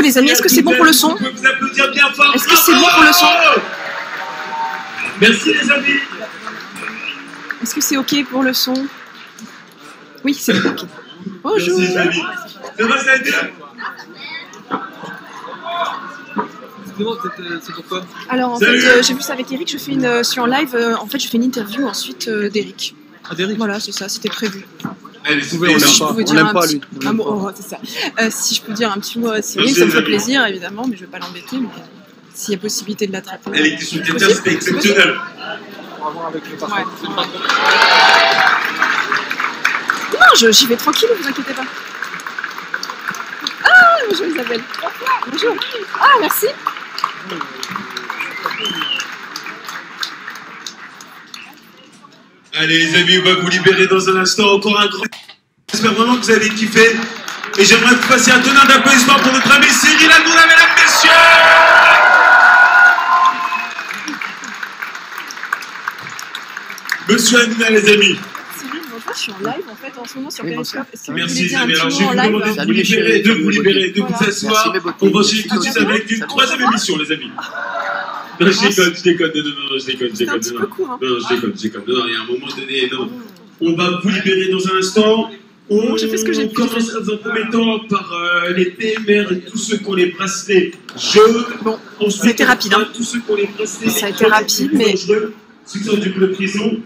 coup les amis, est-ce que c'est bon pour le son? Est-ce que c'est bon pour le son? Merci les amis. Est-ce que c'est ok pour le son? Oui, c'est ok. Bonjour. Merci les amis. Ça va, ça a été? C'est pourquoi? Alors en fait, j'ai vu ça avec Eric, je suis en live, en fait je fais une interview ensuite d'Eric. Ah, d'Eric? Voilà, c'est ça, c'était prévu. Allez, Si je pouvais dire l'aime un pas, petit- lui. un mot, c'est ça. Si je peux dire un petit mot à Cyril, ça me ferait plaisir évidemment, mais je ne vais pas l'embêter. Mais s'il y a possibilité de l'attraper. Elle était sous quelqu'un, c'était exceptionnel. Pour avoir avec le Ouais. Non, j'y vais tranquille, vous inquiétez pas. Ah, bonjour Isabelle. Bonjour. Ah, merci. Allez les amis, on va vous libérer dans un instant. Encore un grand... J'espère vraiment que vous avez kiffé. Et j'aimerais que vous fassiez un tonnerre d'applaudissements pour notre ami Cyril Hanouna, mesdames, messieurs. Monsieur Hanouna, les amis. Cyril, bonjour, je suis en live en fait en ce moment sur Periscope. Si vous Merci voulez les dire un amis. Alors petit je mot vais en vous live. demander de vous libérer, de vous Voilà. asseoir. On va enchaîner tout de suite avec une troisième émission, les amis. Non, je déconne, non, je déconne, C'était un petit peu court. Hein. Non, je déconne. Non, il y a un moment donné, non. On va vous libérer dans un instant. Bon, j'ai fait ce que j'ai pu. On commence dans un premier temps par les PMR et tous ceux qui ont les bracelets jaunes. Bon, Ensuite, ça a été rapide. Hein. tous ceux qui ont les bracelets Ça a été rapide, mais- dangereux, ceux qui sont du club prison.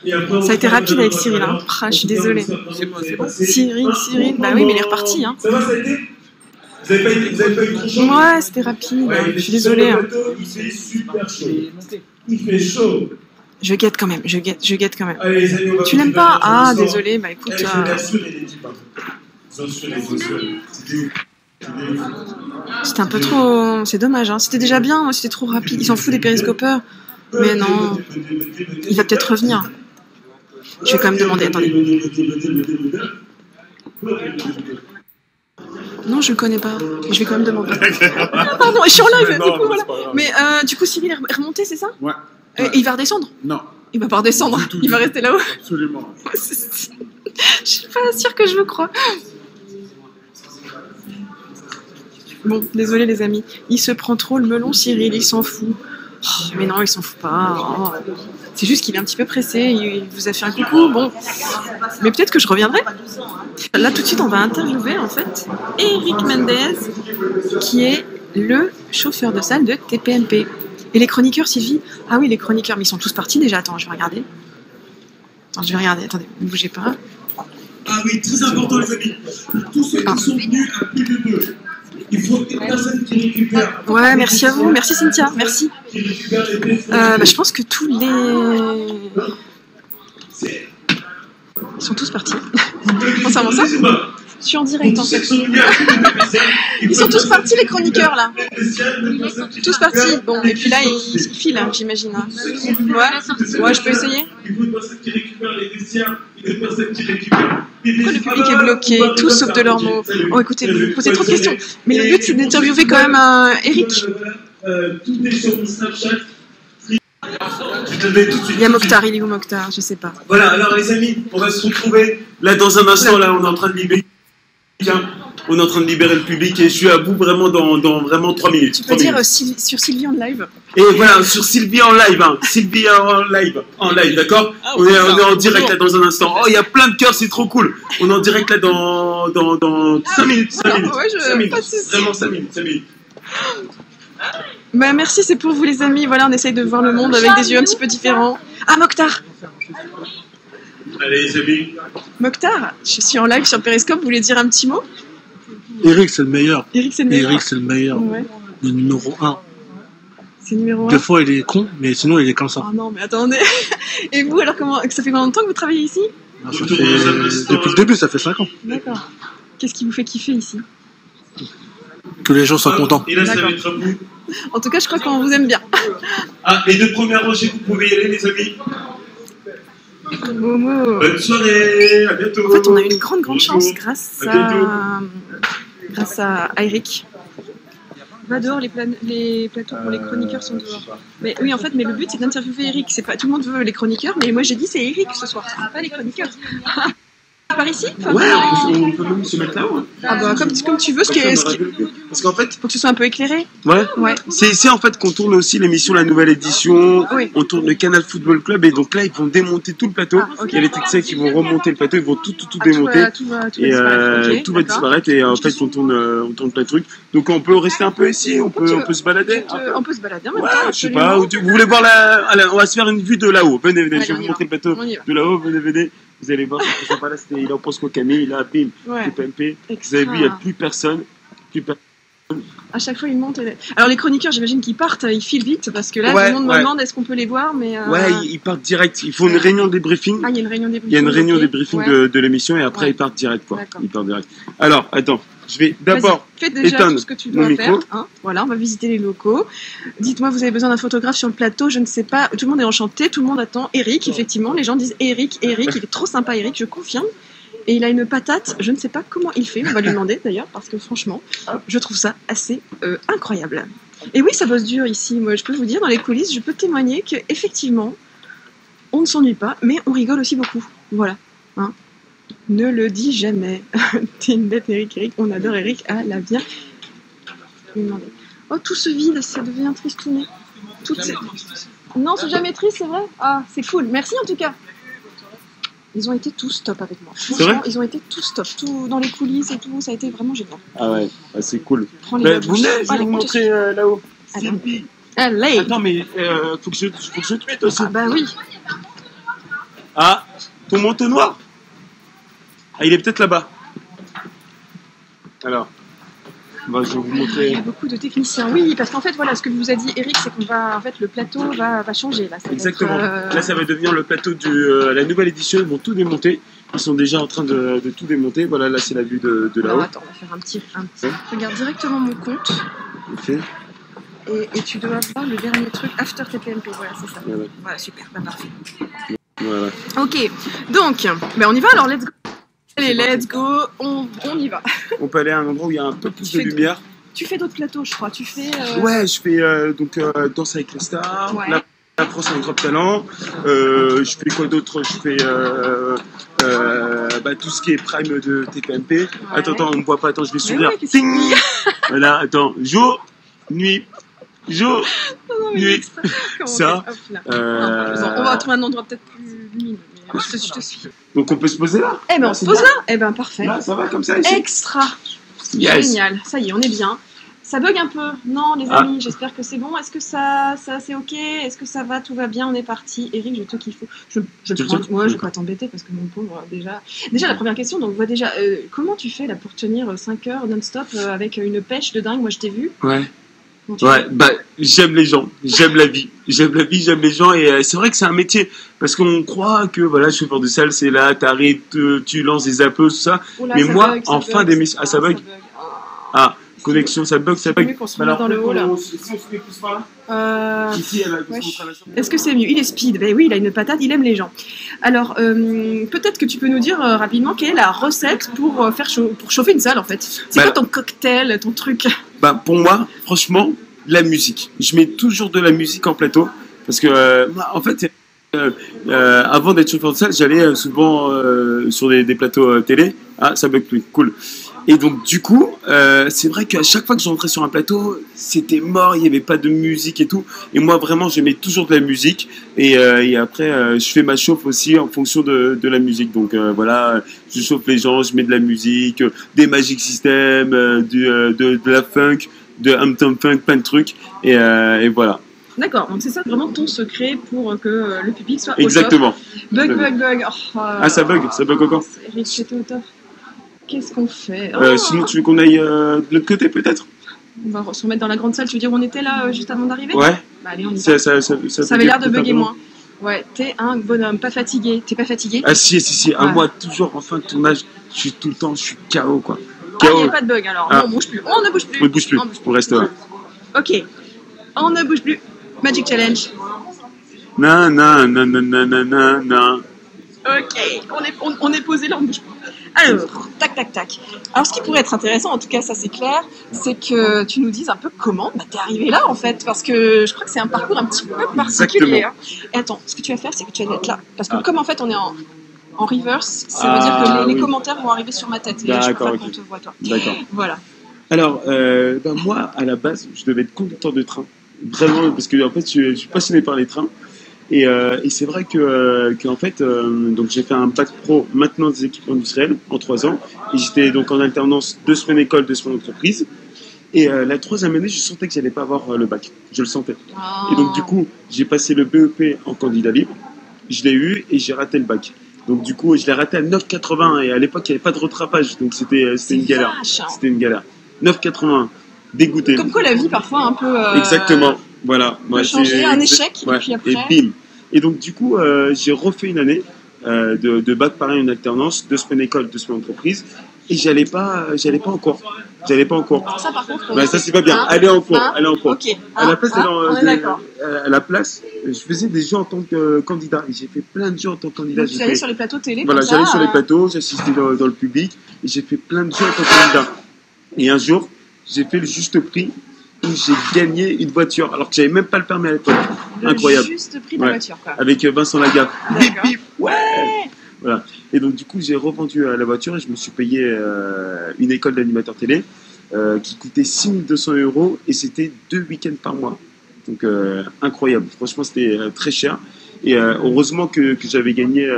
Et après, Ça a été rapide avec Cyril. Hein. Ah, je suis désolée. C'est bon. Cyril, bah oui, mais il est reparti. Hein. Ça va, ça a été? Vous avez pas eu trop chaud? Ouais, c'était rapide. Je suis désolée. Hein. Il fait super chaud. Il fait chaud. Je guette quand même. Je guette quand même. Allez, les amis, on va Tu vous l'aimes libérer pas? dans un Ah, instant. désolé. Bah écoute. Je vais l'assurer, les types. C'était C'était un peu trop. C'est dommage. Hein. C'était déjà bien. C'était trop rapide. Ils s'en foutent des périscopeurs. Mais non. Il va peut-être revenir. Je vais quand même demander. Attendez. Non, je le connais pas. Je vais quand même demander. Ah, pardon, je suis en live. Du coup, voilà. Mais du coup, Cyril est remonté, c'est ça? Ouais. Et il va redescendre? Non, Il va pas redescendre. Il va rester là-haut. absolument. Je suis pas sûre que je le crois. Bon, désolé les amis. Il se prend trop le melon, Cyril, il s'en fout. Oh, mais non, il s'en fout pas. Oh. C'est juste qu'il est un petit peu pressé. Il vous a fait un coucou. Bon, mais peut-être que je reviendrai. Là, tout de suite, on va interviewer en fait Eric Mendez, qui est le chauffeur de salle de TPMP. Et les chroniqueurs, Sylvie? Ah oui, les chroniqueurs, mais ils sont tous partis déjà. Attends, je vais regarder. Attendez, ne bougez pas. Ah oui, très important, les amis. Tous ceux qui sont venus à plus de deux. Il faut une personne qui récupère. Ouais, merci à vous. Merci Cynthia. Merci. Qui récupère les blessés. Je pense que tous les... Ils sont tous partis. Concernant ça, je suis en direct en fait. Ils sont tous partis les chroniqueurs là. Tous partis. Bon, et puis là ils filent, hein, j'imagine. Hein. Ouais, je peux essayer. Il faut une personne qui récupère les vestiaires. Il faut une personne qui récupère les Pourquoi le vestiaires. public est bloqué? Tous sauf de leurs mots. Oh écoutez, vous posez trop de questions. Mais le but c'est d'interviewer quand même Eric. Tout est sur mon Snapchat. Je te le mets tout de suite. Il y a Mokhtar, il est où Mokhtar? Je sais pas. Voilà, alors les amis, on va se retrouver là dans un instant. Là, on est en train de libérer. On est en train de libérer le public et je suis à bout vraiment dans vraiment 3 minutes. Tu peux 3 dire minutes. sur Sylvie en live. Et voilà, sur Sylvie en live, hein. Sylvie en live, d'accord? Ah, on est en direct là dans un instant. Oh, il y a plein de cœurs, c'est trop cool. On est en direct là dans 5 minutes. 5 minutes. Ouais, 5 minutes. pas de soucis. Vraiment 5 minutes. 5 minutes. Bah merci, c'est pour vous les amis. Voilà, on essaye de voir le monde avec des yeux un petit peu différents. Ah, Mokhtar! Allez les amis. Mokhtar, je suis en live sur Periscope, vous voulez dire un petit mot? Eric, c'est le meilleur. Eric, c'est le meilleur. Eric, c'est le meilleur. Ouais, Le numéro 1. c'est numéro 1. Des fois, il est con, mais sinon, il est comme ça. Oh non, mais attendez. Et vous, alors, ça fait combien de temps que vous travaillez ici? Ça fait- Depuis le début, ça fait 5 ans. D'accord. Qu'est-ce qui vous fait kiffer ici? Que les gens soient contents. Et là, ça va D'accord. être à vous. En tout cas, je crois qu'on vous aime bien. Ah, les 2 premières rangées, vous pouvez y aller, les amis. Momo. Bonne soirée, à bientôt. En fait, on a eu une grande Bonjour. chance grâce à Eric. Va dehors, les plateaux pour les chroniqueurs sont dehors. Mais oui, en fait, mais le but c'est d'interviewer Eric. C'est pas tout le monde veut les chroniqueurs, mais moi j'ai dit c'est Eric ce soir, c'est pas les chroniqueurs. Par ici? Ouais, on peut même se mettre là-haut. Ah bah, comme tu veux, Parce qu'en fait, faut que ce soit un peu éclairé. ouais, Ouais. c'est ici en fait qu'on tourne aussi l'émission La Nouvelle Édition. Oui. On tourne le Canal Football Club et donc là ils vont démonter tout le plateau. Ah, ok. Il y a les techniciens qui vont remonter le plateau, ils vont tout Ah, démonter. tout va Et disparaître. Ok, tout va d'accord. disparaître et en fait on tourne plein de trucs. Donc on peut rester un peu ici, on peut se balader. On peut se balader en même Ouais, temps. je sais absolument. pas. Vous voulez voir la. Allez, on va se faire une vue de là-haut. Venez, Allez, je vais on vous y montrer va. le plateau On y va. de là-haut. Venez. Vous allez voir, c'est sympa là. Il en pense qu'au Camille, là, bim, Ouais. TPMP. Vous Extra. avez vu, il n'y a plus personne. À chaque fois, ils montent. Alors, les chroniqueurs, j'imagine qu'ils partent, ils filent vite parce que là, Ouais, tout le monde me ouais. demande est-ce qu'on peut les voir, mais. Ouais, ils partent direct. Il faut une réunion de débriefing. Ah, il y a une réunion débriefing. Il y a une réunion ok. débriefing Ouais. de l'émission et après Ouais. ils partent direct, quoi. D'accord. Ils partent direct. Alors, attends. Je vais d'abord. Vas-y, fais déjà éteindre tout ce que tu mon dois faire. micro. Hein. Voilà, on va visiter les locaux. Dites-moi, vous avez besoin d'un photographe sur le plateau? Je ne sais pas. Tout le monde est enchanté, tout le monde attend. Eric, effectivement, les gens disent Eric. Il est trop sympa, Eric, je confirme. Et il a une patate, je ne sais pas comment il fait, on va lui demander d'ailleurs, parce que franchement, je trouve ça assez incroyable. Et oui, ça bosse dur ici, moi je peux vous dire, dans les coulisses, je peux témoigner qu'effectivement, on ne s'ennuie pas, mais on rigole aussi beaucoup. Voilà. Hein. Ne le dis jamais. T'es une bête, Eric. On adore Eric. Ah, la bien. Je vais lui demander. Oh, tout se vide, ça devient tristouné. Non, c'est jamais triste, c'est vrai? Ah, c'est cool. Merci en tout cas. Ils ont été tous top avec moi. C'est vrai? Franchement, ils ont été tous top. Tout dans les coulisses et tout, ça a été vraiment génial. Ah ouais, c'est cool. Prends les Vous babouches. venez, je vais Allez, vous montrer là-haut. Allez. Attends, mais faut que je tweete aussi. Ah bah oui. Ah, ton manteau noir. Ah, il est peut-être là-bas. Alors, bah, je vais vous Il montrer. y a beaucoup de techniciens. Oui, parce qu'en fait, voilà, ce que vous a dit Eric, c'est qu'on va, en fait, le plateau va changer là. Ça va Exactement. être, Là, ça va devenir le plateau de la nouvelle édition. Ils vont tout démonter. Ils sont déjà en train de tout démonter. Voilà, là, c'est la vue de Alors là-haut. attends, on va faire un petit. Regarde directement mon compte Ok. et tu dois voir le dernier truc after TPMP. Voilà, c'est ça. Ouais. Voilà, super, bah, parfait. Voilà. Ok, donc, ben on y va alors, let's go. Allez, let's go, on y va. On peut aller à un endroit où il y a un peu plus Tu de fais lumière. Tu fais d'autres plateaux, je crois. Tu fais. Ouais, je fais donc Danse avec les stars. Ouais. La France a un grand talent. Je fais quoi d'autre? Je fais tout ce qui est prime de TPMP. Attends, on me voit pas. Attends, je vais sourire. ouais, qu'est-ce qu'il Ting. Voilà, attends. Jour, nuit, jour, Non, mais nuit. extra. Comment Ça, on fait Hop, là. On va trouver un endroit peut-être plus lumineux. Mais je te suis. Donc on peut se poser là. Eh ben, on Là, se c'est pose bien. là. Eh ben, parfait. Là, ça va comme ça ici. Extra. Yes. Génial. Ça y est, on est bien. Ça bug un peu. Non, les Ah. amis, j'espère que c'est bon. Est-ce que ça c'est ok? Est-ce que ça va? Tout va bien? On est parti. Eric, je te kiffe. Je Tu prends. le Moi, je vais pas t'embêter parce que mon pauvre, déjà. Déjà, la première question, donc, on voit déjà, comment tu fais là pour tenir 5 heures non-stop avec une pêche de dingue? Moi, je t'ai vu. Ouais. Comment tu Ouais, fais bah j'aime les gens, j'aime la vie, j'aime les gens et c'est vrai que c'est un métier parce qu'on croit que voilà, chauffeur de salle c'est là, t'arrives, tu lances des appels, tout ça. Oula, Mais ça moi, bug, ça en bug, fin d'émission, ah ça bug, Ah. ah connexion, ça bug, ça C'est mieux bug. qu'on se remette dans le haut, là. Si on se met plus par là, ici, elle a Ouais. montre à la chambre. Est-ce que c'est mieux? Il est speed. Ben oui, il a une patate, il aime les gens. Alors, peut-être que tu peux nous dire rapidement quelle est la recette pour pour chauffer une salle en fait. C'est Bah, quoi ton cocktail, ton truc? Bah pour moi, franchement, la musique. Je mets toujours de la musique en plateau parce que moi, en fait. Avant d'être chauffeur de salle, j'allais souvent sur des plateaux télé. Ah, ça bug plus, cool. Et donc, du coup, c'est vrai qu'à chaque fois que j'entrais sur un plateau, c'était mort, il n'y avait pas de musique et tout. Et moi, vraiment, je mets toujours de la musique. Et après, je fais ma chauffe aussi en fonction de la musique. Donc, voilà, je chauffe les gens, je mets de la musique, des Magic System, de la funk, de Hampton Funk, plein de trucs. Et voilà. D'accord, donc c'est ça vraiment ton secret pour que le public soit Exactement. au top. Bug. Oh, Ah, ça bug encore. Eric, j'étais au top. Qu'est-ce qu'on fait? Sinon, tu veux qu'on aille de l'autre côté, peut-être? On va se remettre dans la grande salle. Tu veux dire où on était là juste avant d'arriver? Ouais. Bah, allez, on y va. Ça avait l'air de bugger moins. Ouais, t'es un bonhomme, pas fatigué. T'es pas fatigué? Ah si, Ouais. moi, toujours en fin de tournage, je suis tout le temps, je suis KO, quoi. Ah, il KO. n'y a pas de bug alors. Ah. Non, on bouge plus. On ne bouge plus. On ne bouge plus, on reste là. Ok. On ne bouge plus. Magic Challenge. Non. Ok. On est posé là, on ne bouge plus. Alors, tac. Alors, ce qui pourrait être intéressant, en tout cas, ça c'est clair, c'est que tu nous dises un peu comment t'es arrivé là, en fait, parce que je crois que c'est un parcours un petit peu particulier. Exactement. Hein. Et attends, ce que tu vas faire, c'est que tu vas être là. Parce que comme en fait, on est En reverse, ça veut dire que les oui. commentaires vont arriver sur ma tête. Et là, je peux D'accord, pas ok. qu'on te voit, toi. D'accord. Voilà. Alors, moi, à la base, je devais être conducteur de train. Vraiment, parce que en fait, je suis passionné par les trains. Et c'est vrai en fait, donc j'ai fait un bac pro maintenance des équipements industriels en 3 ans. Et j'étais donc en alternance 2 semaines école, 2 semaines entreprise. Et la 3e année, je sentais que j'allais pas avoir le bac. Je le sentais. Et donc, du coup, j'ai passé le BEP en candidat libre. Je l'ai eu et j'ai raté le bac. Donc, du coup, je l'ai raté à 9,81. Et à l'époque, il n'y avait pas de rattrapage. Donc, c'était une galère. Vache, hein. C'était une galère. 9,81. Dégoûté. Comme quoi, la vie, parfois, un peu... Exactement. Voilà. peut changer, un échec, ouais. et puis après... Et bim. Et donc, du coup, j'ai refait une année de bac pareil en alternance, 2 semaines école, 2 semaines entreprise. Et j'allais pas en cours. Ça, par contre... Bah, ça, c'est pas bien. Aller en cours. Aller en cours. Ok. À la place, on est d'accord. à la place, je faisais des jeux en tant que candidat. Et j'ai fait plein de jeux en tant que candidat. Donc, tu allais sur les plateaux télé, Voilà, comme ça, j'allais sur les plateaux, j'assistais dans le public. Et j'ai fait plein de jeux en tant que candidat. Et un jour, j'ai fait le juste prix où j'ai gagné une voiture. Alors que j'avais même pas le permis à l'époque. Incroyable. Juste prix de la voiture, quoi. Avec Vincent Lagaffe. Bip, D'accord. bip, ouais. Voilà. Et donc, du coup, j'ai revendu la voiture et je me suis payé une école d'animateur télé qui coûtait 6200 € et c'était 2 week-ends par mois. Donc, incroyable. Franchement, c'était très cher. Et heureusement que j'avais gagné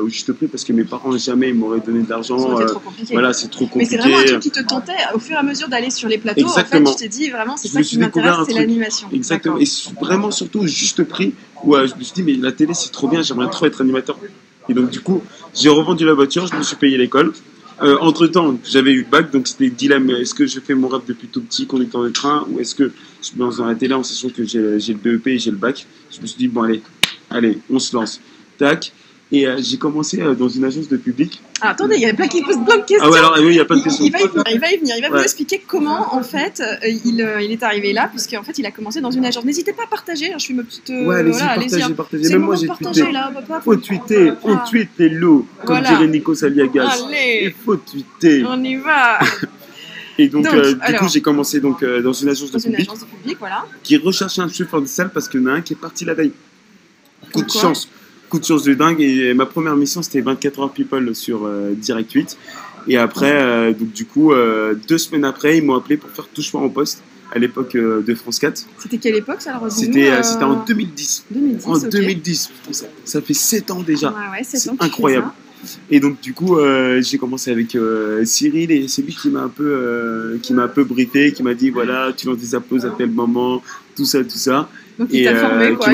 au juste prix parce que mes parents jamais m'auraient donné de l'argent. Ça aurait été trop compliqué. Voilà, c'est trop Mais compliqué. c'est vraiment un truc qui te tentait au fur et à mesure d'aller sur les plateaux. Exactement. En fait, tu t'es dit vraiment, c'est Je ça me qui suis découvert m'intéresse, un c'est truc. l'animation. Exactement. D'accord. Et vraiment, surtout au juste prix où je me suis dit, mais la télé, c'est trop bien, j'aimerais trop être animateur. Et donc, du coup, j'ai revendu la voiture, je me suis payé l'école. Entre-temps, j'avais eu le bac, donc c'était le dilemme, est-ce que je fais mon rêve depuis tout petit, conducteur de train, ou est-ce que je me lance dans la télé en sachant que j'ai le BEP et j'ai le bac. Je me suis dit, bon, allez, on se lance. Tac. Et j'ai commencé dans une agence de public. Ah, attendez, il y a plein qui posent plein de questions. Ah ouais, alors oui, il y a plein de questions. Il va y venir. Il va vous Ouais. expliquer comment, en fait, il est arrivé là, puisqu'en fait, il a commencé dans une agence. N'hésitez pas à partager, hein, je suis ma petite... Ouais, allez-y, voilà, allez-y, hein. partagez. C'est le Même moi, moment de j'ai partager, tweeté. là. Papa, Faut tweeter, on tweet les lots, comme Voilà. dirait Nico Saliagas. Il Allez, faut tweeter. on y va. Et donc, Donc, du alors. coup, j'ai commencé donc, dans une agence de Dans une public agence de public, voilà. qui recherchait un chauffeur de salle parce qu'il y en a un qui est parti la veille. Coup de Pourquoi chance. Coup de chance de dingue. Et ma première mission, c'était 24 heures people sur Direct 8. Et après, donc, du coup, 2 semaines après, ils m'ont appelé pour faire touche pas en poste à l'époque de France 4. C'était quelle époque, ça, alors C'était en 2010. 2010, En ok. 2010. Ça fait 7 ans déjà. Ouais, 7 C'est ans qu'il fait incroyable. ça. Et donc du coup, j'ai commencé avec Cyril et c'est lui qui m'a un peu briefé, qui m'a dit voilà, tu lances des applauses à tel moment, tout ça. Donc, il t'a formé, quoi.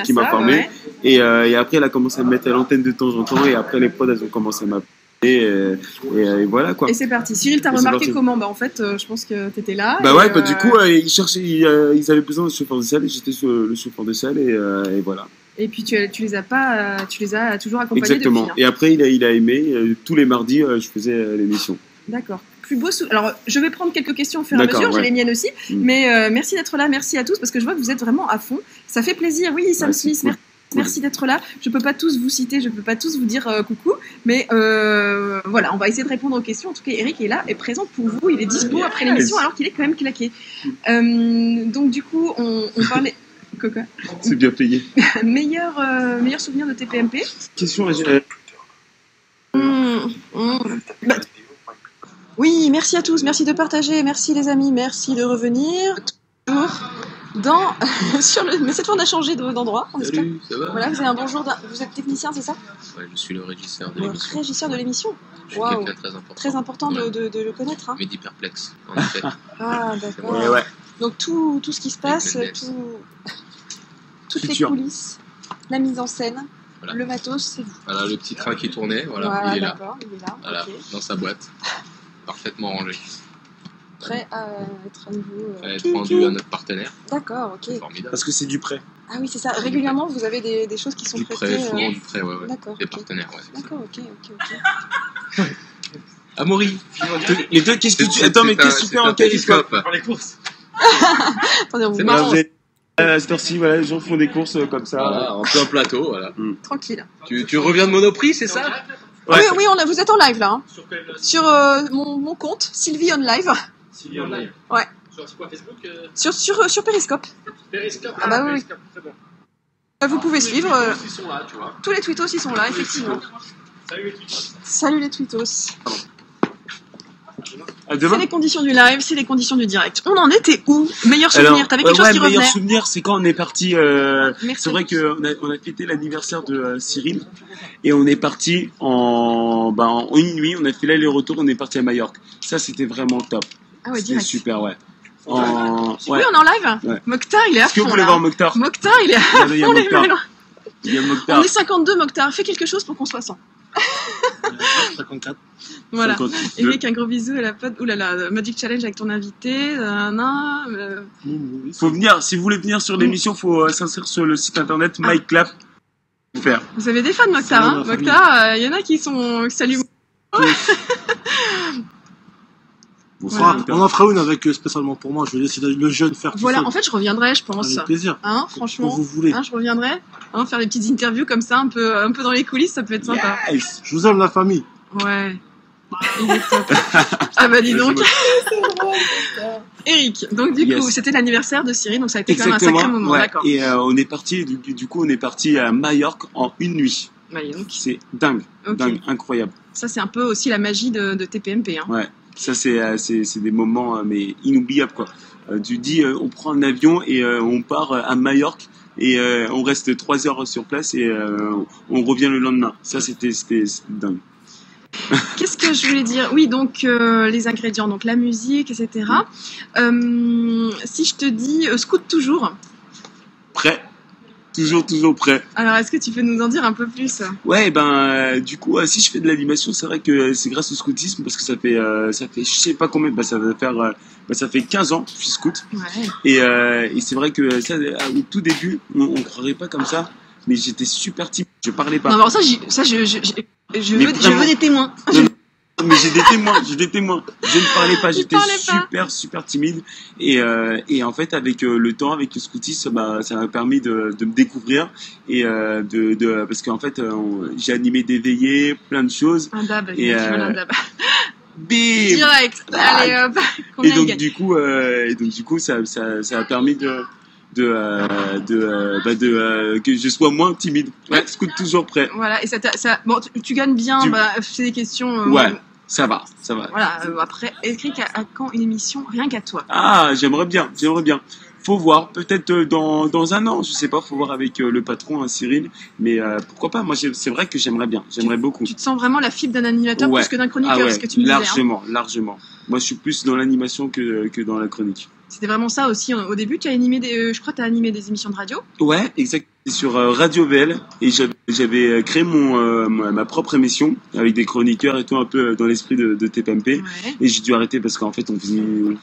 Qui m'a formé. Ouais. Et après, il a commencé à me mettre à l'antenne de temps en temps. Et après, les prods, elles ont commencé à m'appeler. Et voilà quoi. Et c'est parti. Cyril, t'as Et c'est remarqué parti. comment? Bah, en fait, je pense que t'étais là. Bah et, ouais, du coup, ils avaient besoin de chauffeur de salle et j'étais le chauffeur de salle et voilà. Et puis, tu les as toujours accompagnés Exactement. depuis. Hein. Et après, il a aimé. Tous les mardis, je faisais l'émission. D'accord. Plus beau Alors, je vais prendre quelques questions au fur et à D'accord, mesure, j'ai ouais. les miennes aussi. Mm. Mais merci d'être là, merci à tous, parce que je vois que vous êtes vraiment à fond. Ça fait plaisir. Oui, Sam Ouais, Smith, c'est cool. merci d'être là. Je peux pas tous vous citer, je peux pas tous vous dire coucou, mais voilà, on va essayer de répondre aux questions. En tout cas, Eric est là, est présent pour vous. Il est dispo après l'émission, alors qu'il est quand même claqué. Donc, du coup, on parlait... Quoi C'est bien payé. meilleur souvenir de TPMP. Question à Bah, oui, merci à tous, merci de partager, merci les amis, merci de revenir. Toujours dans mais cette fois on a changé d'endroit. On espère. Salut, ça va? Voilà, vous avez un bonjour. Vous êtes technicien, c'est ça? Ouais, je suis le régisseur de Le l'émission. régisseur de l'émission. Je suis Waouh. quelqu'un de très important. Très important Ouais. de le connaître. Hein. Mehdi Perplexe, en effet. Ah d'accord. Ouais. Donc tout ce qui se passe, Avec le toutes les Futur. coulisses, la mise en scène, Voilà. le matos, c'est vous. Voilà, le petit train qui tournait, voilà, il est là. D'accord, il est là. Voilà, ok. dans sa boîte. Parfaitement rangé. Prêt à être à nouveau. Ça va être rendu à notre partenaire. D'accord, ok. C'est formidable. Parce que c'est du prêt. Ah oui, c'est ça. Régulièrement, vous avez des choses qui sont Du prêtées. prêt, souvent du prêt, ouais. D'accord. Des ok. partenaires, ouais. c'est ça. D'accord, ok. Amaury, Les deux, qu'est-ce que tu... Attends, mais qu'est-ce que tu fais en télescope? Pour les courses. Attendez, on vous C'est marre. marrant. À cette heure-ci, voilà, les gens font des courses comme ça. Voilà, en plein plateau, voilà. Tranquille. Tu reviens de Monoprix, c'est ça? Ouais. Oui, vous êtes en live là. Hein. Sur mon compte, Sylvie on live. Sylvie en live. Ouais. Sur quoi, Facebook Sur Periscope. Periscope. Ah bah oui. Periscope, très bon. Vous pouvez suivre. Ils sont là, tu vois. Tous les tweetos, ils sont là, effectivement. Salut les tweetos. Salut les tweetos. À C'est demain. les conditions du live, c'est les conditions du direct. On en était où? Meilleur souvenir, t'avais quelque chose qui meilleur revenait? souvenir, c'est quand on est parti. Merci. C'est vrai qu'on a fêté l'anniversaire de Cyril et on est parti en une nuit. On a fait l'aller-retour, on est parti à Majorque. Ça, c'était vraiment top. Ah ouais, C'était direct. super, ouais. Oui, on est en live. Ouais. Mokhtar, il est à Est-ce que vous fond voulez là. voir Mokhtar? Mokhtar, il est à Il y a fond les Mokhtar. mélons. Il y a Mokhtar. On est 52, Mokhtar. Fais quelque chose pour qu'on soit 100. 54. Voilà. 52. Eric, un gros bisou à la pote. Ouh là là, Magic Challenge avec ton invité. Faut venir, si vous voulez venir sur l'émission, faut s'inscrire sur le site internet MyClap. Faire. Vous avez des fans, Mokhtar, Salut, hein? ma famille. Mokhtar, il y en a qui sont. Salut. Bonsoir. Voilà. On en fera une avec spécialement pour moi. Je vais laisser le jeune faire tout Voilà, seul. en fait, je reviendrai, je pense. Avec plaisir. Hein, Quand franchement. vous voulez. Hein, je reviendrai. Hein, faire des petites interviews comme ça, un peu dans les coulisses, ça peut être sympa. Yes. Je vous aime la famille. Ouais. Il est top. Ah bah dis donc. Eric, donc du Yes. coup, c'était l'anniversaire de Cyril, donc ça a été quand même un Exactement. sacré moment, Ouais. d'accord. Et on est parti, du coup, on est parti à Majorque en une nuit. Ouais, donc, C'est dingue, ok. dingue, incroyable. Ça, c'est un peu aussi la magie de TPMP. Hein. Ouais. Ça, c'est des moments mais inoubliables, quoi. Tu dis, on prend un avion et on part à Majorque et on reste 3 heures sur place et on revient le lendemain. Ça, c'était dingue. Qu'est-ce que je voulais dire? Oui, donc les ingrédients, donc la musique, etc. Si je te dis scout toujours, Prêt. Toujours prêt. alors est-ce que tu peux nous en dire un peu plus? Ouais, du coup, si je fais de l'animation, c'est vrai que c'est grâce au scoutisme parce que ça fait je sais pas combien, ça va faire, ça fait 15 ans que je suis scout. Ouais. Et c'est vrai que ça, au tout début, on croirait pas comme ça, mais j'étais super timide, je parlais pas. Non, alors ça, je Mais veux vraiment. des témoins. Mais j'ai des témoins. Je ne parlais pas, j'étais parlais pas. super timide. Et en fait, avec le temps, avec le scoutisme, ça m'a permis de me découvrir et parce qu'en fait, j'ai animé des veillées, plein de choses. Un dab, Et, tu veux un dab. Bim. Direct. Allez hop. Et Combien il donc gagne? du coup, ça a permis que je sois moins timide. Ouais, scout toujours prêt. Voilà, et bon, tu gagnes bien, Tu- c'est des questions. Ouais, ça va. Voilà, après, Eric, à quand une émission rien qu'à toi? Ah, j'aimerais bien. Faut voir, peut-être dans un an, je sais pas, faut voir avec le patron, hein, Cyril, mais pourquoi pas, moi c'est vrai que j'aimerais beaucoup. Tu te sens vraiment la fibre d'un animateur Ouais. plus que d'un chroniqueur, Ah ouais, ce que tu me disais. Hein. largement. Moi je suis plus dans l'animation que dans la chronique. C'était vraiment ça aussi. Au début, tu as animé je crois que tu as animé des émissions de radio. Ouais, exact. Sur Radio VL et j'avais créé ma propre émission avec des chroniqueurs et tout un peu dans l'esprit de TPMP. Ouais. Et j'ai dû arrêter parce qu'en fait on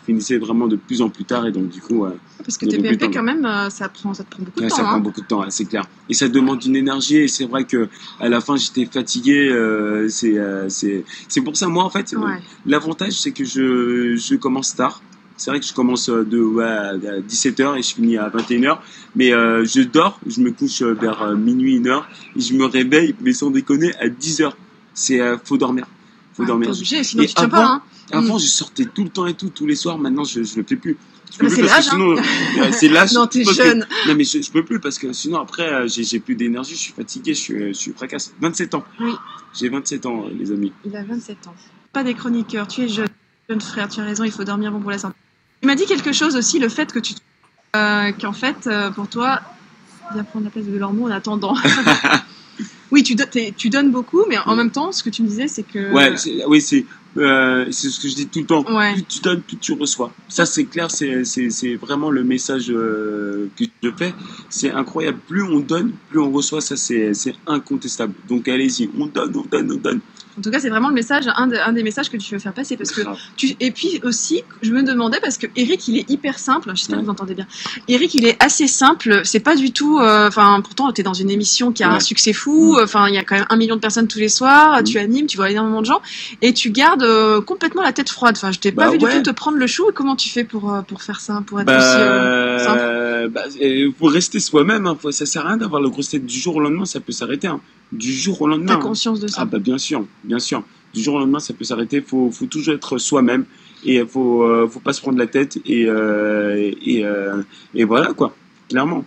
finissait vraiment de plus en plus tard et donc du coup Parce que Il y a beaucoup de TPMP, temps. quand même, ça te prend beaucoup de ouais, temps. ça prend Hein. beaucoup de temps, ouais, c'est clair. Et ça demande une énergie et c'est vrai que à la fin j'étais fatigué. C'est pour ça moi en fait Ouais. l'avantage c'est que je commence tard. C'est vrai que je commence à 17h et je finis à 21h. Mais je dors, je me couche vers minuit, 1h. Et je me réveille, mais sans déconner, à 10h. Faut dormir. Faut Ouais, dormir. t'es obligé, sinon Et tu tiens pas. Hein. Avant, je sortais tout le temps et tout, tous les soirs. Maintenant, je le fais plus. Je peux Mais plus c'est parce que l'âge, sinon, c'est l'âge. Non, t'es Parce que- jeune. Non, mais je peux plus parce que sinon, après, j'ai plus d'énergie, je suis fatigué, je suis fracasse. 27 ans. Oui. J'ai 27 ans, les amis. Il a 27 ans. Pas des chroniqueurs, tu es jeune frère, tu as raison, il faut dormir bon pour la santé. Tu m'as dit quelque chose aussi, le fait que qu'en fait, pour toi, viens prendre la place de Delormeau en attendant. Oui, tu donnes beaucoup, mais en même temps, ce que tu me disais, c'est que. Ouais, c'est ce que je dis tout le temps. Ouais. Plus tu donnes, plus tu reçois. Ça, c'est clair, c'est vraiment le message que je fais. C'est incroyable. Plus on donne, plus on reçoit. Ça, c'est incontestable. Donc, allez-y, on donne. En tout cas, c'est vraiment le message, un des messages que tu veux faire passer, parce que Grave. et puis aussi, je me demandais parce que Eric, il est hyper simple. J'espère que Ouais. vous entendez bien. Eric, il est assez simple. C'est pas du tout. Enfin, pourtant, t'es dans une émission qui a un Ouais. succès fou. Enfin, il y a quand même 1 million de personnes tous les soirs. Mm. Tu animes, tu vois énormément de gens, et tu gardes complètement la tête froide. Enfin, je t'ai pas Bah vu du ouais. tout te prendre le chou. Et comment tu fais pour faire ça, pour être aussi simple? Faut rester soi-même. Hein. Ça sert à rien d'avoir le gros tête du jour au lendemain. Ça peut s'arrêter. Hein. Du jour au lendemain. T'as hein. conscience de ça. Ah bah bien sûr. Du jour au lendemain, ça peut s'arrêter. Faut toujours être soi-même et faut pas se prendre la tête et voilà quoi, clairement.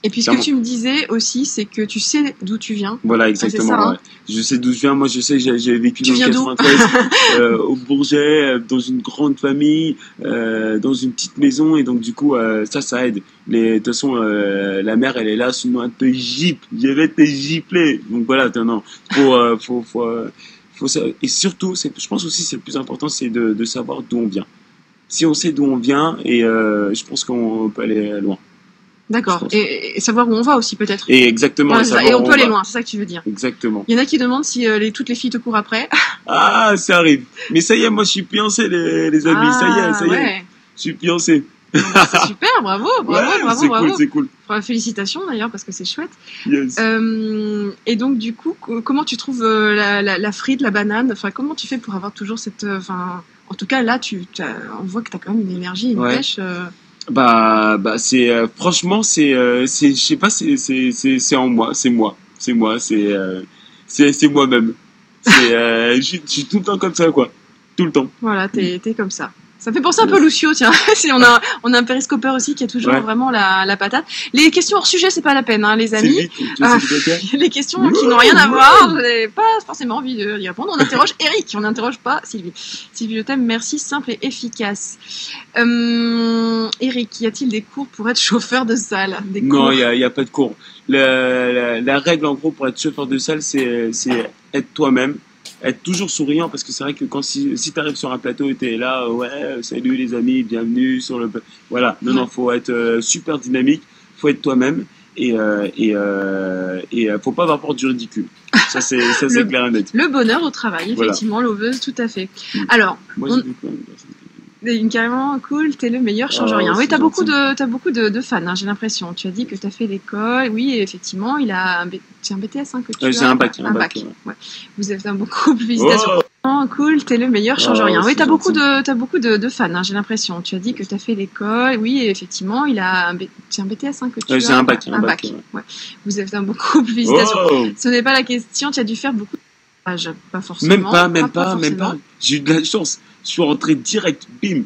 Et puis ce que Clairement. tu me disais aussi, c'est que tu sais d'où tu viens. Voilà, exactement. ça, hein. Ouais. Je sais d'où je viens. Moi, je sais que j'ai vécu Tu dans viens le d'où 93, au Bourget, dans une grande famille, dans une petite maison, et donc du coup, ça aide. De toute façon, la mère, elle est là, sinon elle te giple. Je vais te gipler. Donc voilà, non, faut ça. Et surtout, je pense aussi, c'est le plus important, c'est de savoir d'où on vient. Si on sait d'où on vient, et je pense qu'on peut aller loin. D'accord. Je pense. Et savoir où on va aussi peut-être. Et exactement. Voilà, c'est ça. savoir Et on où peut aller va. loin, c'est ça que tu veux dire. Exactement. Il y en a qui demandent si toutes les filles te courent après. Ah, ça arrive. Mais ça y est, moi je suis fiancé, les amis. Ça y est. Ouais. Je suis fiancé. Bon, bah, c'est super, bravo. C'est cool, c'est cool. Enfin, félicitations d'ailleurs parce que c'est chouette. Yes. Et donc du coup, comment tu trouves la frite, la banane? Enfin, comment tu fais pour avoir toujours cette, enfin, en tout cas là, on voit que t'as quand même une énergie, une Ouais. pêche. Bah, c'est franchement, je sais pas, c'est en moi, c'est moi-même. Je suis tout le temps comme ça, quoi. Tout le temps. Voilà, t'es comme ça. Ça me fait penser un peu Lucio, tiens. On a un périscopeur aussi qui a toujours Ouais. vraiment la patate. Les questions hors sujet, c'est pas la peine, hein, les C'est amis. vite, tu sais ce que je veux dire. Les questions qui n'ont rien à voir, je n'ai pas forcément envie d'y répondre. On interroge Eric, on n'interroge pas Sylvie. Sylvie, je t'aime, merci, simple et efficace. Eric, y a-t-il des cours pour être chauffeur de salle? Des Non, cours il y a pas de cours. La règle, en gros, pour être chauffeur de salle, c'est être toi-même. Être toujours souriant, parce que c'est vrai que si tu arrives sur un plateau et t'es là, ouais, salut les amis, bienvenue sur le... Voilà, non, faut être super dynamique, faut être toi-même, et faut pas avoir peur du ridicule. Ça, c'est clair et net. Le bonheur au travail, Voilà. effectivement, l'oveuse, tout à fait. Mm. Alors, Moi, j'ai vu plein de personnes. une carrément cool, t'es le meilleur, change Oh, rien. Oui, c'est t'as beaucoup gentil. de fans, hein, j'ai l'impression. Tu as dit que t'as fait l'école. Oui, effectivement, c'est un BTS hein, que tu as. J'ai un bac. Ouais. Vous êtes un beaucoup, félicitations. Oh, Oh, cool, t'es le meilleur, change Oh, rien. Oui, c'est t'as beaucoup gentil. de fans, hein, j'ai l'impression. Tu as dit que t'as fait l'école. Oui, effectivement, c'est un BTS hein, que tu as. j'ai un bac. Ouais. Vous êtes un beaucoup, félicitations. Oh, Ce n'est pas la question. Tu as dû faire beaucoup de stages, pas forcément. même pas. forcément. J'ai eu de la chance. Je suis rentré direct, bim.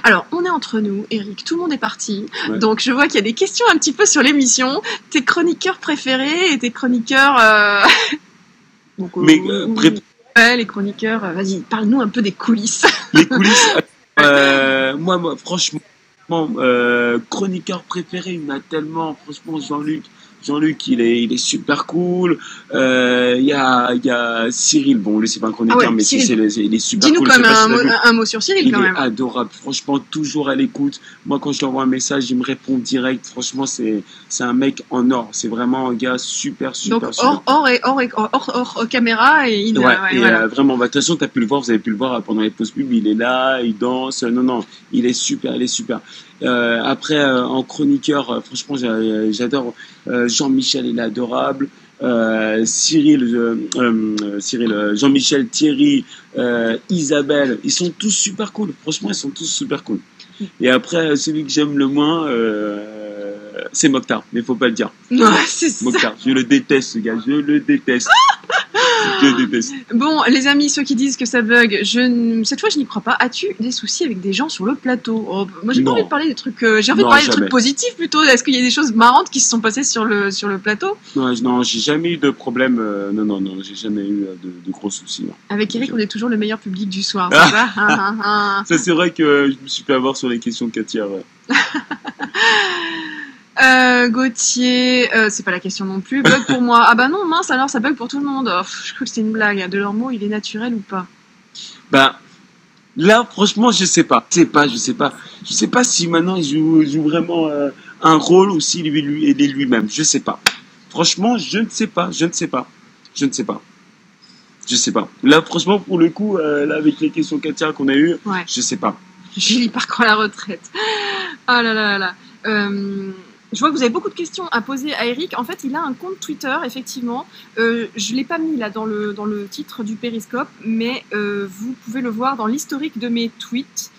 Alors, on est entre nous, Eric, tout le monde est parti. Ouais. Donc, je vois qu'il y a des questions un petit peu sur l'émission. Tes chroniqueurs préférés et tes chroniqueurs... Donc, Mais ouais, les chroniqueurs... vas-y, parle-nous un peu des coulisses. les coulisses. Moi, franchement, chroniqueur préféré, il m'a tellement. Franchement, Jean-Luc, il est super cool. Il y a Cyril, bon, lui, c'est pas un chroniqueur, Ah ouais, mais Cyril. il est super Dis-nous cool. quand Je sais même pas si t'as vu. un mot sur Cyril, Il quand est même. adorable, franchement, toujours à l'écoute. Moi, quand je lui envoie un message, il me répond direct. Franchement, c'est un mec en or. C'est vraiment un gars super. Donc, super. hors caméra, et il... Ouais, et voilà. vraiment, bah, de toute façon, vous avez pu le voir pendant les pauses pub, il est là, il danse. Non, il est super. Après, en chroniqueur, franchement, j'adore Jean-Michel, il est adorable. Cyril, Jean-Michel, Thierry, Isabelle, ils sont tous super cool. Franchement, ils sont tous super cool. Et après, celui que j'aime le moins, c'est Mokhtar, mais faut pas le dire. Ouais, c'est ça. Mokhtar, je le déteste, ce gars, je le déteste. Je le déteste. Bon, les amis, ceux qui disent que ça bug, cette fois, je n'y crois pas. As-tu des soucis avec des gens sur le plateau? Oh, moi, j'ai pas Non. envie de parler des trucs. J'ai envie de Non, parler des jamais. trucs positifs plutôt. Est-ce qu'il y a des choses marrantes qui se sont passées sur le plateau? Non, j'ai jamais eu de problème. Non, j'ai jamais eu de gros soucis. Non. Avec Eric, on est toujours le meilleur public du soir, c'est ça? Ça, c'est vrai que je me suis fait avoir sur les questions de Katia. Ouais. Gauthier, c'est pas la question non plus. Bug pour moi. Ah bah non, mince, alors ça bug pour tout le monde. Oh, je crois que c'était une blague. De leur mot, il est naturel ou pas? Bah, là, franchement, je sais pas. Je sais pas si maintenant il joue vraiment un rôle ou s'il il est lui-même. Je sais pas. Franchement, je ne sais pas. Là, franchement, pour le coup, là, avec les questions Katia qu'on a eues, Ouais. je sais pas. Julie part quand la retraite. Ah là là là là. Je vois que vous avez beaucoup de questions à poser à Eric. En fait, il a un compte Twitter, effectivement. Je l'ai pas mis là dans le titre du Périscope, mais vous pouvez le voir dans l'historique de mes tweets.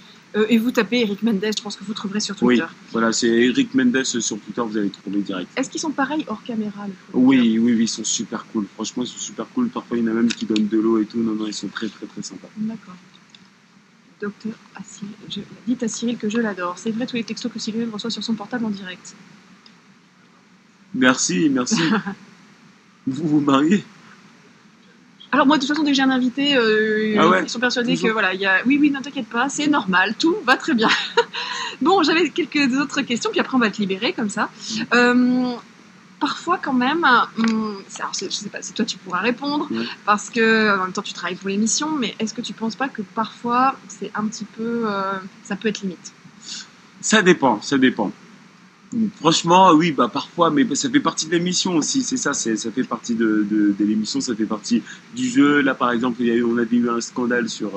Et vous tapez Eric Mendes, je pense que vous trouverez sur Oui, Twitter. voilà, c'est Eric Mendes sur Twitter, vous allez trouver direct. Est-ce qu'ils sont pareils hors caméra, les chroniqueurs? Oui, ils sont super cool. Franchement, ils sont super cool. Parfois, il y en a même qui donnent de l'eau et tout. Non, ils sont très sympas. D'accord. Docteur Cyril, dites à Cyril que je l'adore. C'est vrai tous les textos que Cyril reçoit sur son portable en direct. Merci. Vous vous mariez? Alors moi, de toute façon, dès que j'ai un invité, Ah ouais, ils sont persuadés toujours. que voilà, il y a... Oui, ne t'inquiète pas, c'est normal, tout va très bien. Bon, j'avais quelques autres questions, puis après on va te libérer comme ça. Parfois quand même, alors, je sais pas si toi tu pourras répondre, Ouais. parce que en même temps tu travailles pour l'émission, mais est-ce que tu penses pas que parfois c'est un petit peu, ça peut être limite? Ça dépend. Franchement, oui, bah parfois, mais ça fait partie de l'émission aussi, c'est ça, ça fait partie de l'émission, ça fait partie du jeu. Là, par exemple, on avait eu un scandale sur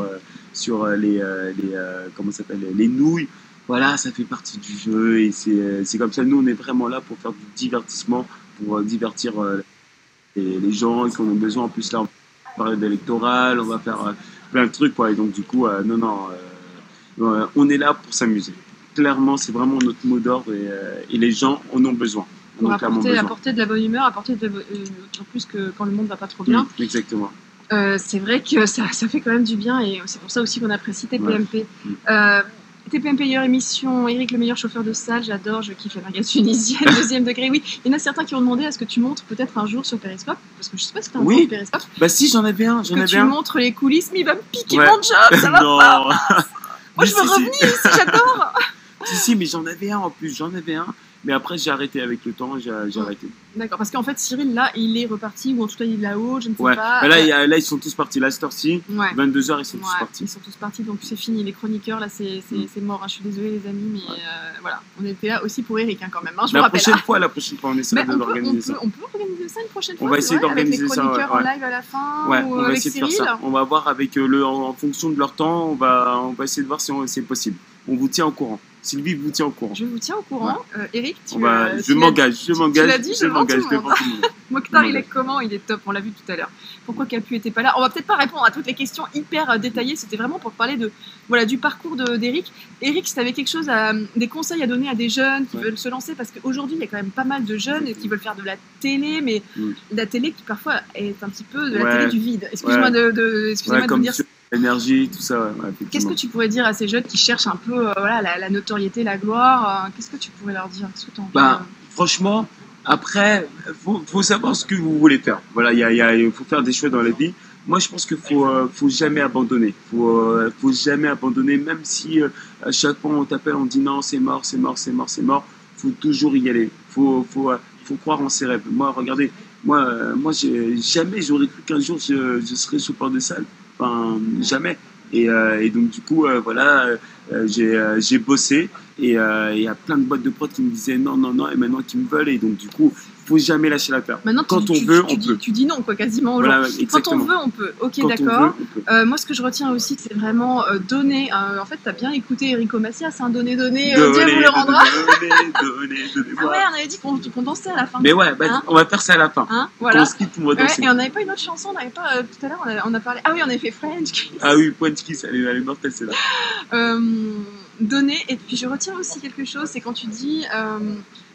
comment ça s'appelle, les nouilles. Voilà, ça fait partie du jeu et c'est comme ça. Nous, on est vraiment là pour faire du divertissement, pour divertir les gens qui en ont besoin. En plus, là, on va période électorale, on va faire plein de trucs, quoi. Et donc, du coup, on est là pour s'amuser. Clairement, c'est vraiment notre mot d'ordre et les gens en ont besoin. Pour On a clairement besoin. apporter de la bonne humeur, en plus que quand le monde va pas trop bien. Exactement. C'est vrai que ça fait quand même du bien et c'est pour ça aussi qu'on apprécie TPMP. TPMP, meilleure émission, Eric le meilleur chauffeur de salle, j'adore, je kiffe la merguez tunisienne, deuxième degré, oui. Il y en a certains qui ont demandé à ce que tu montres peut-être un jour sur Periscope, parce que je sais pas si tu as un compte Periscope. Bah si, j'en avais un. Que tu montres les coulisses, mais il va me piquer Ouais. mon job, ça va Non. pas. Moi je veux Si. revenir ici, j'adore. Si, mais j'en avais un en plus, Mais après, j'ai arrêté avec le temps, j'ai arrêté. D'accord, parce qu'en fait Cyril là, il est reparti, ou en tout cas il est là-haut, je ne sais Ouais, pas. bah là, ils sont tous partis. Là, cette heure-ci, Ouais. 22h, ils sont tous partis. Ils sont tous partis, donc c'est fini. Les chroniqueurs, là, c'est mort. Je suis désolée, les amis, mais voilà. On était là aussi pour Eric, quand même. Je vous rappelle. La prochaine fois, on essaiera d'organiser ça. On peut organiser ça une prochaine fois. On va essayer d'organiser ça. Avec les chroniqueurs en live à la fin, Ouais, ou on va avec essayer Cyril. de faire ça. On va voir avec en fonction de leur temps, on va essayer de voir si c'est possible. On vous tient au courant. Sylvie vous tient au courant. Je vous tiens au courant. Eric, je m'engage. Tu l'as dit devant tout le monde. tout le monde. Mokhtar, il est comment? Il est top, on l'a vu tout à l'heure. Pourquoi Capu était pas là? On va peut-être pas répondre à toutes les questions hyper détaillées, c'était vraiment pour parler du parcours d'Eric. Eric, si tu avais quelque chose, des conseils à donner à des jeunes qui veulent se lancer, parce qu'aujourd'hui, il y a quand même pas mal de jeunes qui veulent faire de la télé, mais la télé qui parfois est un petit peu de la télé du vide. Excuse-moi de vous dire ça. L'énergie, tout ça. Qu'est-ce que tu pourrais dire à ces jeunes qui cherchent un peu la notoriété, la gloire? Qu'est-ce que tu pourrais leur dire? Qu'est-ce que tu en penses? Franchement, après, faut savoir ce que vous voulez faire. Voilà, il faut faire des choix dans la vie. Moi, je pense qu'il faut jamais abandonner. Faut jamais abandonner, même si à chaque fois on t'appelle, on dit non, c'est mort. Faut toujours y aller. Faut croire en ses rêves. Moi, regardez, jamais j'aurais cru qu'un jour je serais chauffeur de salle. Enfin, jamais. Et donc du coup, j'ai bossé et il y a plein de boîtes de prod qui me disaient non et maintenant qui me veulent, et donc du coup, faut jamais lâcher l'affaire. Maintenant, quand on veut, on peut. Tu dis non, quoi, quasiment aux gens. Voilà, quand on veut, on peut. Ok, d'accord. Moi, ce que je retiens aussi, c'est vraiment donner. En fait, t'as bien écouté Enrico Macias, hein, donner, Dieu vous le rendra. Donner. Ah ouais, on avait dit qu'on dansait à la fin. Mais ouais, on va faire ça à la fin. Hein, voilà. On se quitte, on va danser. Et on n'avait pas une autre chanson, on n'avait pas tout à l'heure, on a parlé. Ah oui, on avait fait French Kiss. Ah oui, French Kiss, elle est mortelle, c'est là. Donner, et puis je retiens aussi quelque chose, c'est quand tu dis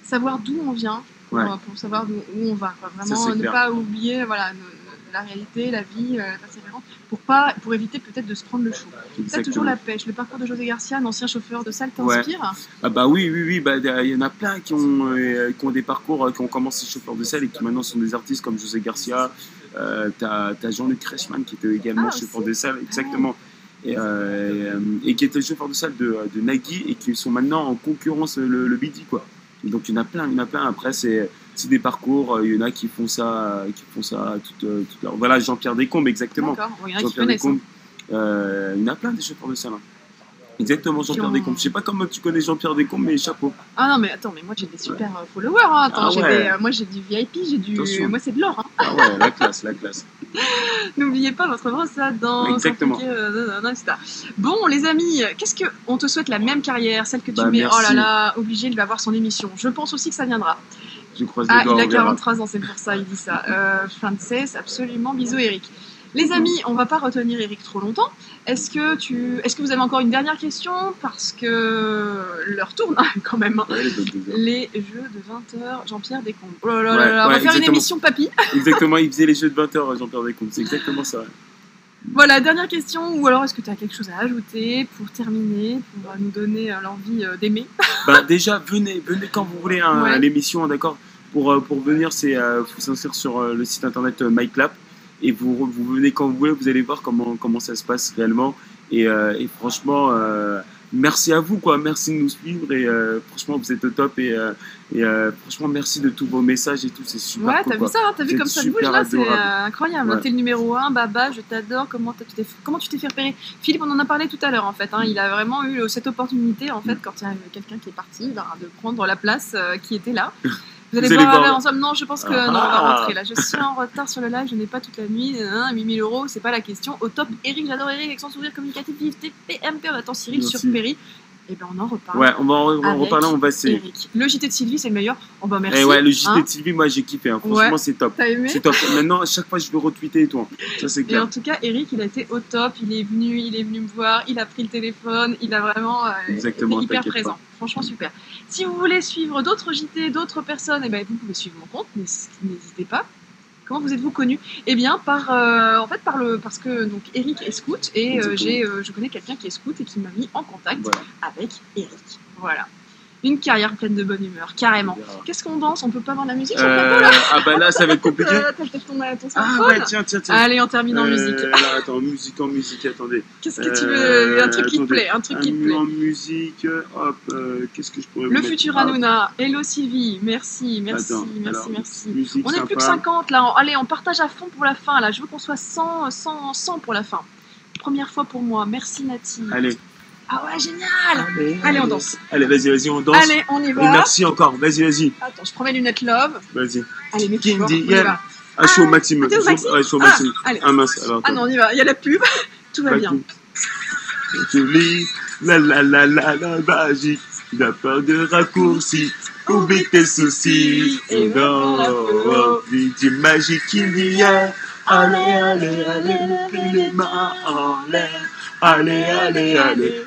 savoir d'où on vient, pour savoir où on va, quoi. Vraiment ne pas oublier la réalité, la vie, la persévérance, pour éviter peut-être de se prendre le chou. Ça, toujours la pêche. Le parcours de José Garcia, un ancien chauffeur de salle, t'inspire? Ah bah oui, il y en a plein qui ont des parcours, qui ont commencé chauffeur de salle et qui maintenant sont des artistes comme José Garcia. T'as Jean-Luc Reichmann qui était également chauffeur de salle, exactement. Et qui était chauffeur de salle de Nagui et qui sont maintenant en concurrence le Bidi, quoi. Et donc il y en a plein. Après c'est des parcours, il y en a qui font ça toute leur... Voilà, Jean-Pierre Descombes, exactement. D'accord, il y en a qui Jean-Pierre connaissent. Descombes, il y en a plein des chauffeurs de salle. Exactement, Jean-Pierre Descombes. Je sais pas comment tu connais Jean-Pierre Descombes, mais chapeau. Ah non, mais attends, moi j'ai des super followers. Hein. Attends, moi j'ai du VIP, moi c'est de l'or. Hein. Ah ouais, la classe. N'oubliez pas votre brosse à dents. Exactement. Bon, les amis, on te souhaite la même carrière, celle que tu mets. Merci. Oh là là, obligé, il va avoir son émission. Je pense aussi que ça viendra. Je croise les doigts. Il a 43 ans, c'est pour ça, il dit ça. Frances, absolument. Bisous, Eric. Les amis, on va pas retenir Eric trop longtemps. Est-ce que vous avez encore une dernière question? Parce que l'heure tourne quand même. Ouais, les jeux de 20h, Jean-Pierre Descombes. Oh là là, on va faire une émission papy. Exactement, il faisait les jeux de 20h, Jean-Pierre Descombes. C'est exactement ça. Voilà, dernière question. Ou alors, est-ce que tu as quelque chose à ajouter pour terminer, pour nous donner l'envie d'aimer? Déjà, venez quand vous voulez à l'émission, d'accord? Pour venir, faut s'inscrire sur le site internet MyClap et vous venez quand vous voulez, vous allez voir comment ça se passe réellement. Et franchement, merci à vous, quoi. Merci de nous suivre et franchement, vous êtes au top et franchement, merci de tous vos messages et tout, c'est super Ouais, cool, t'as quoi. vu ça, hein, t'as vu Vous comme êtes ça bouge super là, c'est adorable. incroyable. Ouais. T'es le numéro 1, Baba, je t'adore. Comment tu t'es fait repérer? Philippe, on en a parlé tout à l'heure en fait. Hein, il a vraiment eu cette opportunité en fait quand il y a quelqu'un qui est parti, ben, de prendre la place qui était là. Vous allez boire un verre ensemble? Non, je pense que non, on va rentrer là. Je suis en retard sur le live, je n'ai pas toute la nuit. 8000 €, c'est pas la question. Au top, Eric, j'adore Eric, avec son sourire communicatif, vif, TPMP. On attend Cyril Merci. sur Perry. Et ben on en reparle. Ouais, on va en avec reparler, on va essayer. Eric. Le JT de Sylvie, c'est le meilleur. Oh bah merci. Et ouais, le JT hein. de Sylvie, moi j'ai kiffé, hein. Franchement, Ouais. c'est top. T'as aimé? C'est top. Maintenant, à chaque fois, je veux retweeter et tout, hein. Ça, c'est Et clair. en tout cas, Eric, il a été au top. Il est venu me voir. Il a pris le téléphone. Il a vraiment Exactement, été hyper t'inquiète présent. pas. Franchement, super. Si vous voulez suivre d'autres JT, d'autres personnes, eh ben, vous pouvez suivre mon compte. N'hésitez pas. Comment vous êtes-vous connu? Eh bien, parce que donc Eric est scout et je connais quelqu'un qui est scout et qui m'a mis en contact Voilà. avec Eric. Voilà. Une carrière pleine de bonne humeur, carrément. Qu'est-ce qu'on danse? On peut pas avoir de la musique sur le plateau là? Ah bah là, ça va être compliqué. T'as peut-être ton Ah smartphone? ouais, tiens. Allez, on termine en musique. Là, attends, en musique, attendez. Qu'est-ce que tu veux? Un truc qui te attendez. plaît, un truc qui te plaît. En musique, hop, qu'est-ce que je pourrais vous Le mettre? futur Hanouna, hello Sylvie, merci. Attends, alors, musique On est plus que sympa. 50 là, allez, on partage à fond pour la fin là, je veux qu'on soit 100 pour la fin. Première fois pour moi, merci Nati. Allez. Ah ouais, génial. Allez, on danse. Allez, vas-y, on danse. Allez, on y Et va. merci encore, vas-y. Attends, je prends mes lunettes love. Vas-y. Allez, mets plus fort, on Kindy, y yeah. va. Ah, je suis au maximum. T'es au maxi? Ouais, je suis au maximum. Allez. Ah mince, alors. Ah non, on y va, il y a la pub, tout va bien. Je lis la magie, la peur de raccourci. Oublie tes soucis. Et dans voilà, du magique qu'il y a. Allez, levez les mains en l'air. Allez,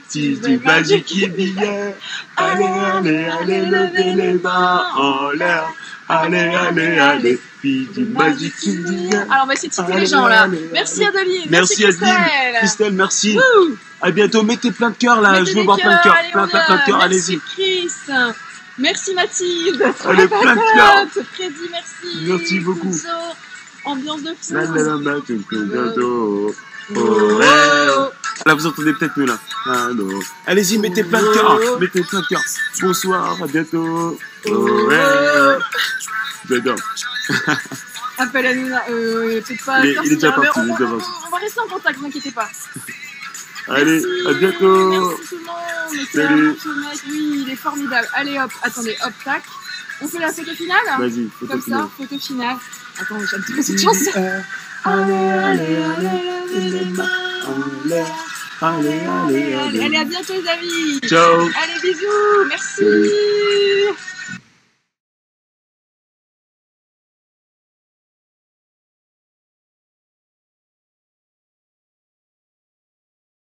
si du magique qu'il y a. Allez, levez les mains en l'air. Allez, puis du magique qu'il y a. Alors on va essayer de citer les gens là. Allez. Merci Adeline, Merci Christelle. Christelle, merci. Wouh. À bientôt, mettez plein de cœurs là, Mettez je des veux voir plein de cœurs, allez, on plein a- de cœurs, Merci allez-y. Chris. Merci Mathilde. Allez, plein de cœurs. Freddy, merci. Merci beaucoup. Fuso. Ambiance de fou. Oh, là, vous entendez peut-être mieux là. Allô. Allez-y, mettez plein de cœurs, Bonsoir, à bientôt. J'adore. Appel à Nuna. Peut-être pas. Il est déjà mais parti, on va rester en contact, vous inquiétez pas. Allez, Merci. à bientôt. Merci tout le monde. C'est Salut. un bon ce mec. Oui, il est formidable. Allez hop, attendez, hop, tac. On fait la photo finale? Vas-y, photo Comme finale. ça, photo finale. Attends, j'ai un petit peu cette chanson. Allez, les mains en l'air. Allez. Allez, à bientôt les amis. Ciao. Allez, bisous. Merci.